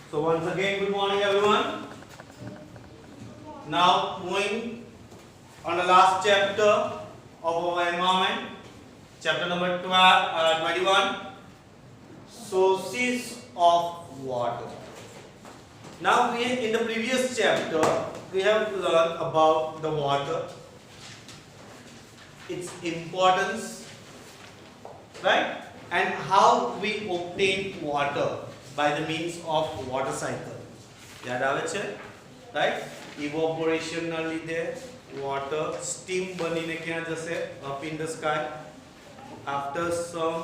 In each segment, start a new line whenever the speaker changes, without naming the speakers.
So once again, good morning everyone. Now moving on the last chapter of our environment, chapter number 21, sources of water. Now in the previous chapter we have learned about the water, its importance, right, and how we obtain water by the means of water cycle. याद આવે છે, right? Evaporation ના લીધે water steam બનીને ક્યાં જશે? Up in the sky. After some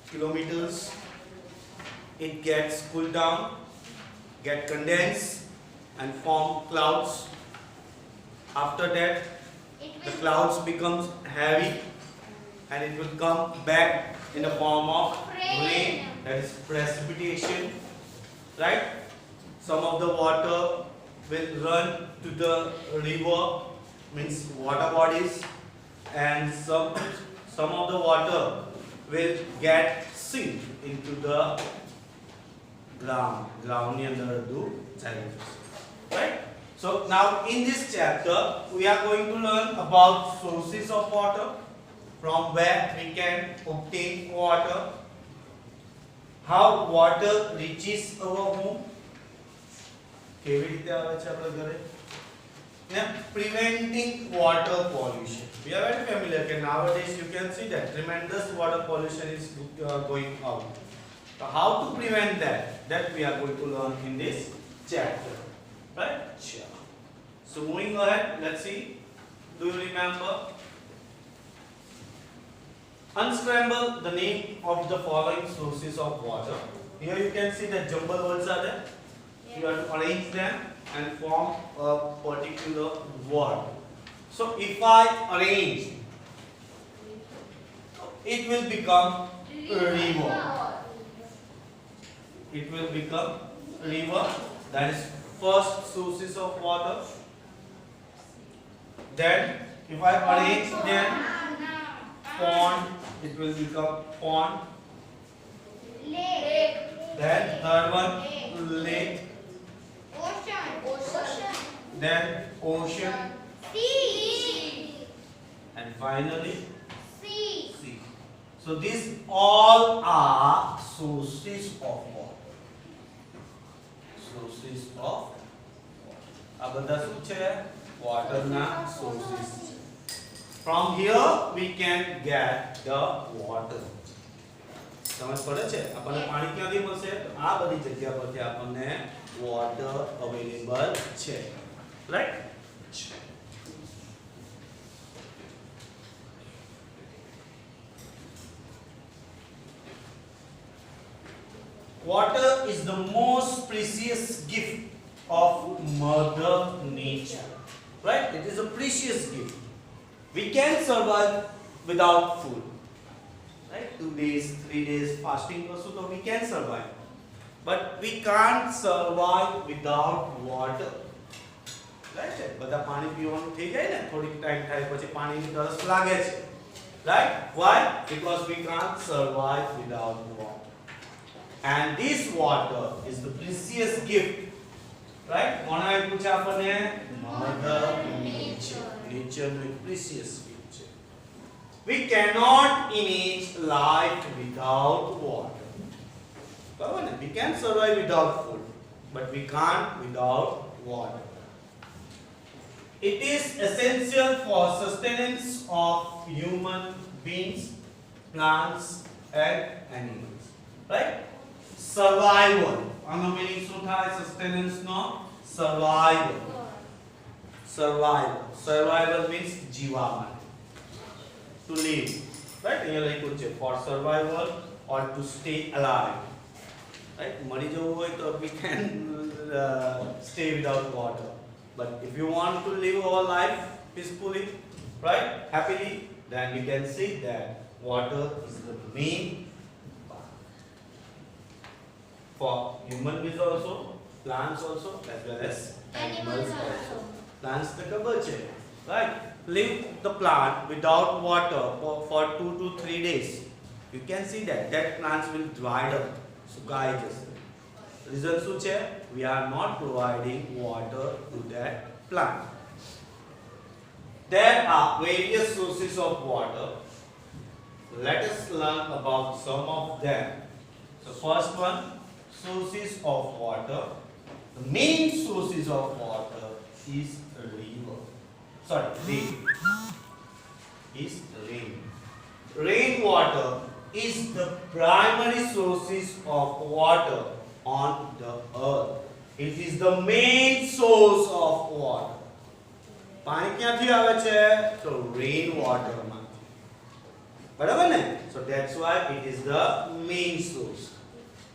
kilometers it gets cooled down, get condensed and form clouds. After that the clouds becomes heavy and it will come back in the form of rain, that is precipitation, right? Some of the water will run to the river, means water bodies, and some of the water will get sink into the ground ni andar adu chali jase, right? So now in this chapter we are going to learn about sources of water, from where we can obtain water, how water reaches our home, કેવી રીતે આવે છે આપણા ઘરે, ને preventing water pollution. We are very familiar that nowadays you can see that tremendous water pollution is going out. So how to prevent that we are going to learn in this chapter, right? Sure. So moving ahead, let's see. Do you remember? Unscramble the name of the following sources of water. Here you can see that jumble words are there. You have to arrange them and form a particular word. So if I arrange, it will become river. It will become river. That is first sources of water. Then if I arrange them, pond, it will become pond.
Lake.
Then third one, lake.
Ocean.
Then ocean.
Sea.
And finally
Sea.
So these all are sources of water. Sources of water. આ બધા શું છે? Water ના sources. From here we can get the water. સમજ પડે છે? આપણને પાણી ક્યાંથી મળશે? તો આ બધી જગ્યા પરથી આપણને water available છે, right? Water is the most precious gift of Mother Nature, right? It is a precious gift. We can survive without food, right? 2 days, 3 days fasting also, so we can survive. But we can't survive without water, right? બધા પાણી પીવાનું થઈ જાય ને, થોડીક time થાય પછી પાણીની તરસ લાગે છે, right? Why? Because we can't survive without water. And this water is the precious gift, right? કોણે પૂછા આપણને? Mother Nature. Nature નું એક precious gift છે. We cannot imagine life without water. We can survive without food, but we can't without water. It is essential for sustenance of human beings, plants and animals, right? Survival. આનો meaning શું થાય? Sustenance નો survival. Survival means જીવા માટે, to live, right? અહીંયા લખ્યું છે for survival or to stay alive. Right? મરી જવું હોય તો we can stay without water. But if you want to live our life peacefully, right, happily, then you can see that water is the main part. For human beings also, plants also, as well as animals also. Plants the ખબર છે, right? Leave the plant without water for 2 to 3 days. You can see that plants will dry up. સુકાઈ જશે, Reason શું છે? We are not providing water to that plant. There are various sources of water. Let us learn about some of them. So first one, sources of water. The main sources of water is river. Sorry, rain. Is rain. Rainwater is the primary sources of water on the earth. It is the main source of water. પાણી ક્યાંથી આવે છે? તો રેન વોટરમાંથી. બરાબર ને? So that's why it is the main source.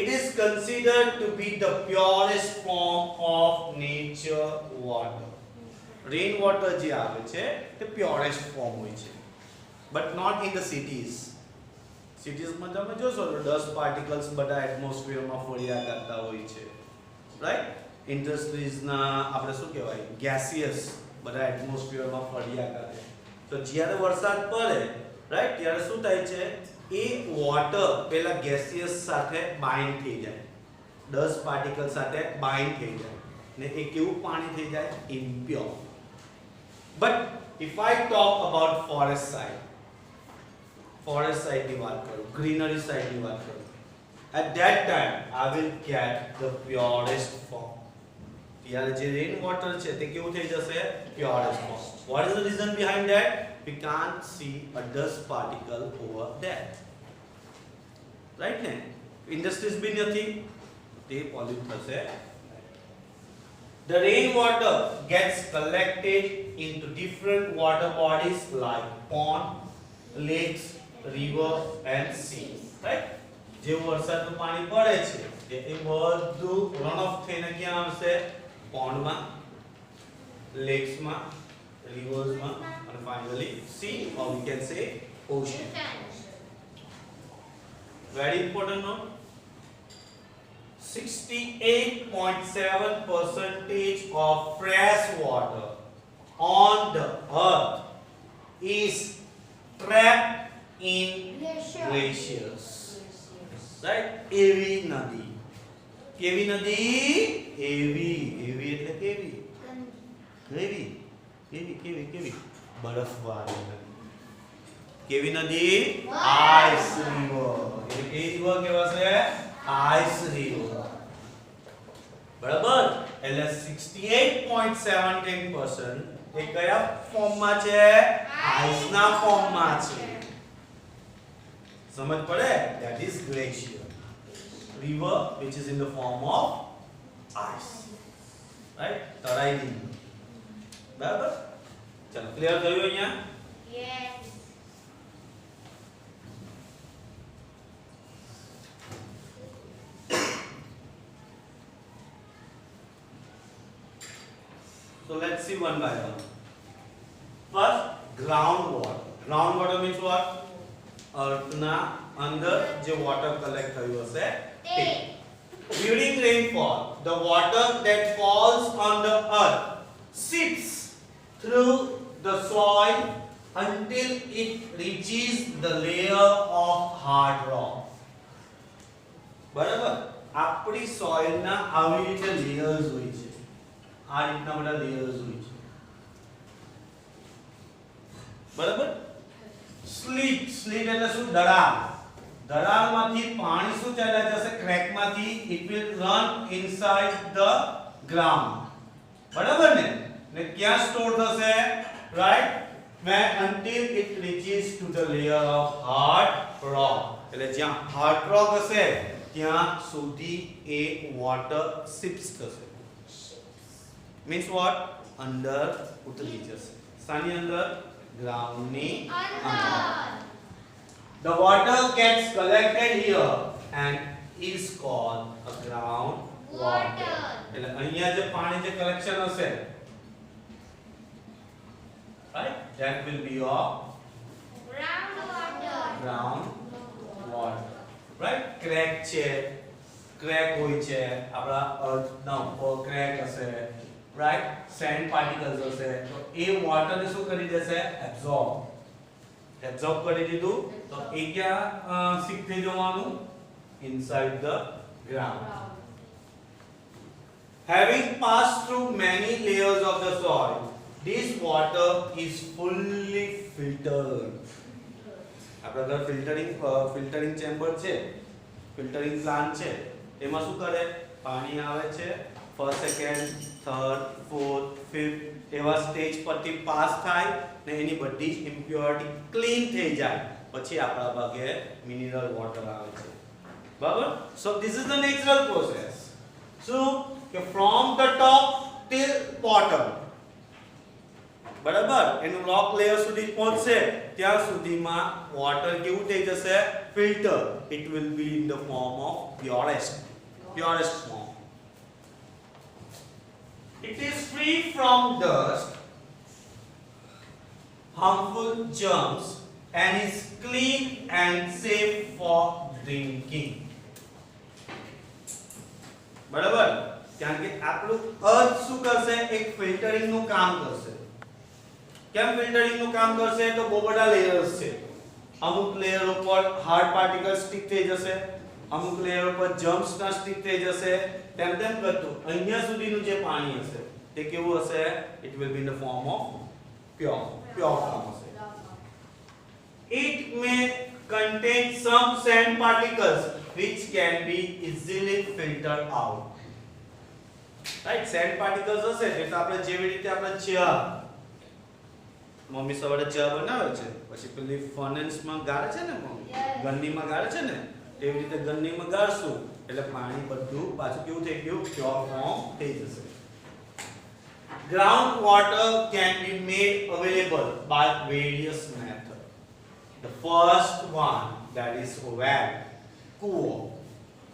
It is considered to be the purest form of nature water. Rain water જે આવે છે તે purest form હોય છે. But not in the cities. Cities માં તમે જોશો તો dust particles બધા atmosphere માં ફર્યા કરતા હોય છે. Right? Industries ના આપણે શું કહેવાય? Gaseous બધા atmosphere માં ફર્યા કરે. તો જ્યારે વરસાદ પડે, right? ત્યારે શું થાય છે? એ water પેલા gaseous સાથે bind થઈ જાય. Dust particles સાથે bind થઈ જાય. ને એ કેવું પાણી થઈ જાય? Impure. But if I talk about forest side ની વાત કરું, greenery side ની વાત કરું, at that time I will get the purest form. ત્યારે જે rain water છે તે કેવું થઈ જશે? Purest form. What is the reason behind that? We can't see a dust particle over there. Right ને? Industries બી નથી, તે pollute થશે. The rainwater gets collected into different water bodies like pond, lakes, river and sea. Right? જે વરસાદનું પાણી પડે છે એ બધું રન ઓફ થઈને ક્યાં આવશે? પોન્ડ માં, લેક્સ માં, રિવર્સ માં અને finally sea or we can say ocean. Very important note. 68.7% of fresh water on the earth is trapped in glaciers. Right? એવી નદી. કેવી નદી? એવી. એવી એટલે કેવી? કેવી? બરફવાળી નદી. કેવી નદી? Ice river. એટલે કે રિવર કેવા છે? Ice river. બરાબર? એટલે 68.17% એ કયા ફોર્મમાં છે? આઈસના ફોર્મમાં છે. સમજ પડે? That is glacier. River which is in the form of ice. Right? તરાઈ. બરાબર? ચાલો ક્લિયર થયું અહીંયા?
Yes.
So let's see one by one. First, groundwater. Groundwater means what? Earth na અંદર જે water collect થયું હશે તે. During rainfall, the water that falls on the earth seeps through the soil until it reaches the layer of hard rock. બરાબર? આપણી soil ના આવી રીતે layers હોય છે. આ રીતના બધા layers હોય છે. બરાબર? સ્લીટ એટલે શું? દરાર. દરારમાંથી પાણી શું ચાલ્યા જશે? ક્રેકમાંથી it will run inside the ground. બરાબર ને? ને ક્યાં સ્ટોર થશે? Right? When until it reaches to the layer of hard rock. એટલે જ્યાં hard rock હશે ત્યાં સુધી એ water seeps થશે. Means what? અંદર ઉતરી જશે. સાની અંદર? ground ni under. The water gets collected here and is called a ground water. એટલે અહીંયા જે પાણી જે collection હશે, right? That will be of
Ground water.
ground water. Right? Crack છે, crack હોય છે, આપણા earth ના ઉપર crack હશે. Right? Sand particles હશે તો એ water ને શું કરી દેશે? absorb કરી દીધું તો એ ક્યાં શિફ્ટ થઈ જવાનું? inside the ground. having passed through many layers of the soil, this water is fully filtered. આપણા ઘર ફિલ્ટરિંગ ચેમ્બર છે, ફિલ્ટરિંગ પ્લાન્ટ છે, એમાં શું કરે? પાણી આવે છે, first second third fourth fifth એવા સ્ટેજ પરથી પાસ થાય ને એની બધી ઇમ્પ્યોરિટી ક્લીન થઈ જાય પછી આપણા ભાગે મિનરલ વોટર આવે છે. બરાબર? So this is the natural process. So from the top till bottom, બરાબર, એનું રોક લેયર સુધી પહોંચશે ત્યાં સુધીમાં વોટર કેવું થઈ જશે? Filter. It will be in the form of purest form. It is free from dust, harmful germs, and is clean and safe for drinking. બરાબર? કારણ કે આપણું અર્થ શું કરશે? એક ફિલ્ટરિંગ નું કામ કરશે. કેમ ફિલ્ટરિંગ નું કામ કરશે? તો બહુ બધા લેયર્સ છે. અમુક લેયર ઉપર હાર્ડ પાર્ટિકલ સ્ટિક થઈ જશે, અમુક લેયર ઉપર જમ્પ્સ ના સ્ટિક થઈ જશે. તેમ કરતું અહીંયા સુધીનું જે પાણી હશે તે કેવું હશે? It will be in the form of pure form હશે. It may contain some sand particles which can be easily filtered out. Right? Sand particles હશે એટલે આપણે જેવી રીતે આપણે ચા મમ્મી સવારે ચા બનાવે છે પછી પેલી ફર્નેસમાં ગાળે છે ને મમ્મી, ગન્નીમાં ગાળે છે ને, એવી રીતે ગન્નીમાં ગાળશું એટલે પાણી બધું પાછું કેવું થઈ ગયું? પ્યોર ફોર્મ થઈ જશે. Ground water can be made available by various methods. The first one, that is well, કૂવો.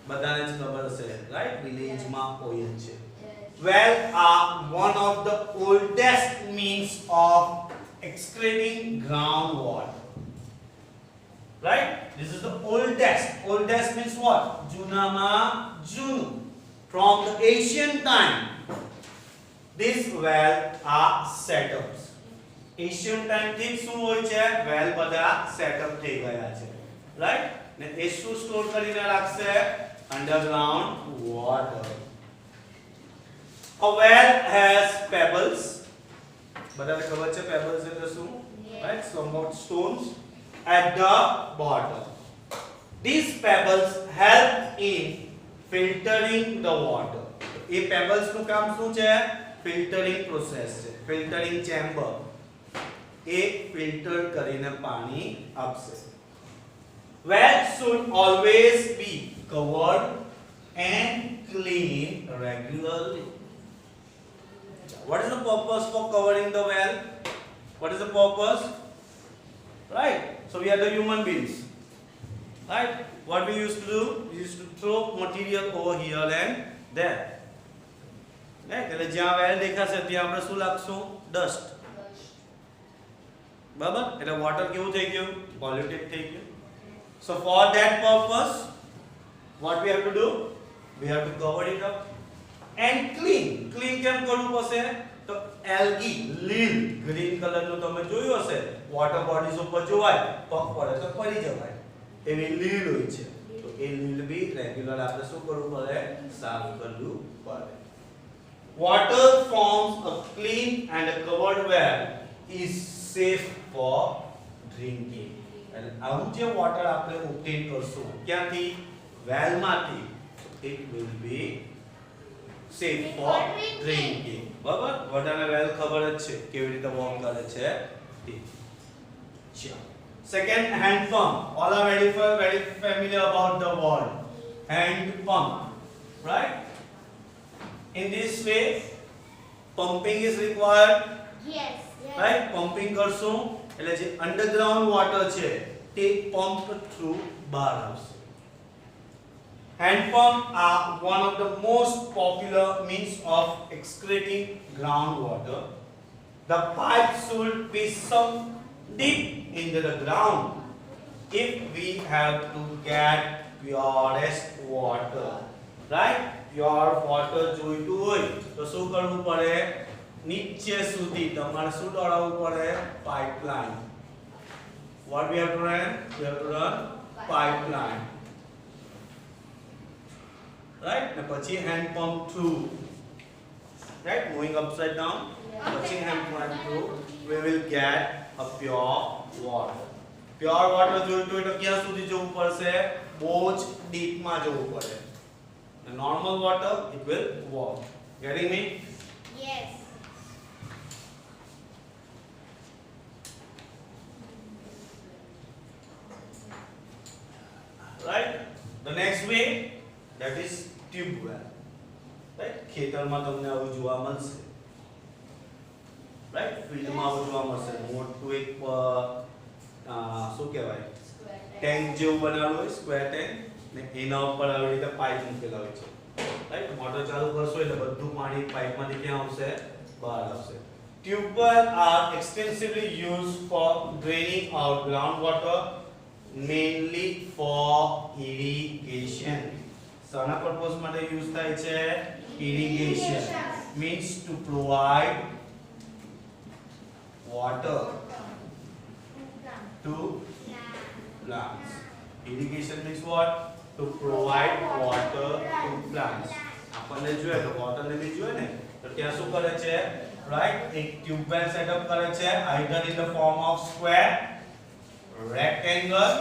બધાને જ ખબર હશે, રાઈટ? વિલેજમાં હોય છે. Well are one of the oldest means of excreting groundwater. Right? This is the oldest. Oldest means what? Junama Junu. From the ancient time, these well are setups. Ancient time થી શું હોય છે? well બધા setup થઈ ગયા છે. Right? ને એ શું સ્ટોર કરીને રાખશે? Underground water. A well has pebbles. બધાને ખબર છે pebbles એટલે શું? Right? Somewhat stones at the bottom. These pebbles help in filtering the water. A pebbles નું કામ શું છે? ફિલ્ટરિંગ પ્રોસેસ છે, ફિલ્ટરિંગ ચેમ્બર. એ ફિલ્ટર કરીને પાણી આપશે. Well should always be covered and cleaned regularly. What is the purpose for covering the well? What is the purpose? Right? So we are the human beings. Right? What we used to do? We used to throw material over here and there. Right? એટલે જ્યાં well દેખાશે ત્યાં આપણે શું લાગશું? Dust. બરાબર? એટલે water કેવું થઈ ગયું? Polluted થઈ ગયું. So for that purpose, what we have to do? We have to cover it up and clean. Clean કેમ કરવું પડશે? તો algae, લીલ, ગ્રીન કલરનું તમે જોયું હશે, વોટર બોડીઝ ઉપર જોવાય, પગ પડે તો પડી જવાય. એવી લીલ હોય છે. તો એ લીલ બી રેગ્યુલર આપણે શું કરવું પડે? સાફ કરવું પડે. Water forms a clean and a covered well is safe for drinking. And આવું જે વોટર આપણે ઓબ્ટેન કરશું ક્યાંથી? વેલ માંથી. It will be safe for drinking. બરાબર? બધાને વેલ ખબર જ છે કેવી રીતે વર્ક કરે છે તે. ચાલો. Second, hand pump. All are very familiar about the word hand pump, right? In this way, pumping is required.
Yes.
Right? Pumping કરશું એટલે જે અંડરગ્રાઉન્ડ વોટર છે તે પમ્પ થ્રુ બહાર આવશે. Hand pump are one of the most popular means of excreting groundwater. The pipe should be sunk deep into the ground if we have to get purest water. Right? Pure water જોઈતું હોય તો શું કરવું પડે? નીચે સુધી તમારે શું દોડાવવું પડે? Pipeline. What we have to run? We have to run pipeline. Right? ને પછી hand pump through right? Moving upside down, touching hand point through, we will get a pure water. Pure water જોયું તો એટલે ક્યાં સુધી જવું પડશે? બહુ જ ડીપમાં જવું પડે. The normal water it will walk. Getting me?
Yes.
Right? The next way that is tube well. Right? ખેતરમાં તમને આવું જોવા મળશે. Right? ફિલ્ડમાં આવું જોવા મળશે. મોટું એક શું કહેવાય? ટેન્ક જેવું બનાવેલું હોય, સ્ક્વેર ટેન્ક ને એના ઉપર આવી રીતે પાઇપ મૂકેલા હોય છે. રાઈટ? મોટર ચાલુ કરશો એટલે બધું પાણી પાઇપમાંથી ક્યાં આવશે? બહાર આવશે. Tubewell are extensively used for draining out groundwater, mainly for irrigation. શાના પર્પઝ માટે યુઝ થાય છે? Irrigation means to provide water to plants. Irrigation means what? To provide water to plants. આપણને જોઈએ તો water ને બી જોઈએ ને તો ત્યાં શું કરે છે? Right? એક ટ્યુબવેલ સેટઅપ કરે છે either in the form of square, rectangle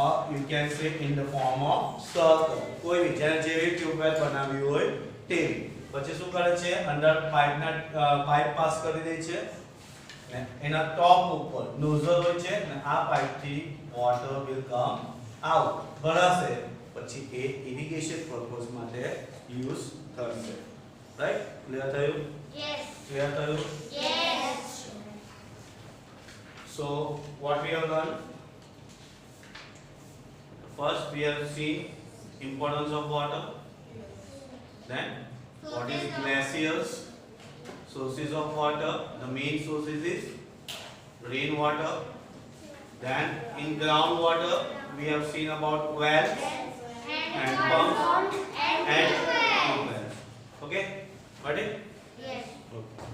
or you can say in the form of circle. કોઈ બી જેવી ટ્યુબવેલ બનાવી હોય તેવી. પછી શું કરે છે? અંડર પાઇપ પાસ કરી દે છે ને એના ટોપ ઉપર નોઝલ હોય છે ને આ પાઇપ થી વોટર વિલ કમ આઉટ ભરાશે પછી એ ઇરિગેશન પર્પઝ માટે યુઝ થશે. રાઈટ? ક્લિયર થયું?
Yes.
ક્લિયર થયું?
Yes.
So what we have learned? First we have seen importance of water. Then what is glaciers? Sources of water. The main sources is rainwater. Then in groundwater we have seen about wells and pumps and tube wells. Okay? Got it?
Yes.
Okay.